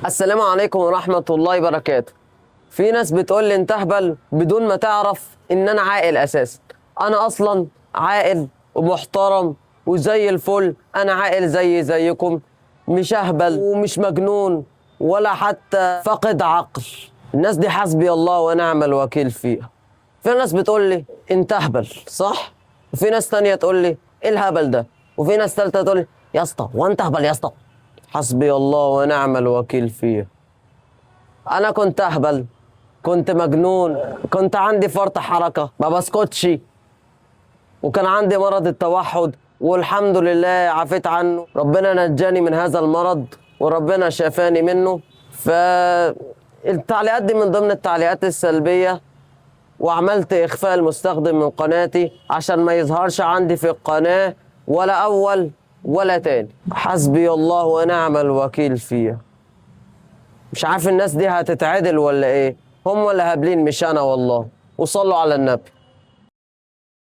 السلام عليكم ورحمة الله وبركاته. في ناس بتقول لي انت اهبل بدون ما تعرف ان انا عاقل اساسا. انا اصلا عاقل ومحترم وزي الفل، انا عاقل زيكم، مش اهبل ومش مجنون ولا حتى فاقد عقل. الناس دي حسبي الله ونعم الوكيل فيها. في ناس بتقول لي انت اهبل، صح؟ وفي ناس تانية تقول لي ايه الهبل ده؟ وفي ناس تالتة تقول لي يا اسطى وانت اهبل يا اسطى. حسبي الله ونعم الوكيل فيه. انا كنت اهبل، كنت مجنون، كنت عندي فرط حركه ما بسكتش، وكان عندي مرض التوحد، والحمد لله عافيت عنه. ربنا نجاني من هذا المرض وربنا شافاني منه. فالتعليقات دي من ضمن التعليقات السلبيه، وعملت اخفاء المستخدم من قناتي عشان ما يظهرش عندي في القناه ولا اول ولا تاني. حسبي الله ونعم الوكيل فيه. مش عارف الناس دي هتتعدل ولا ايه، هم ولا هابلين مش انا والله. وصلوا على النبي.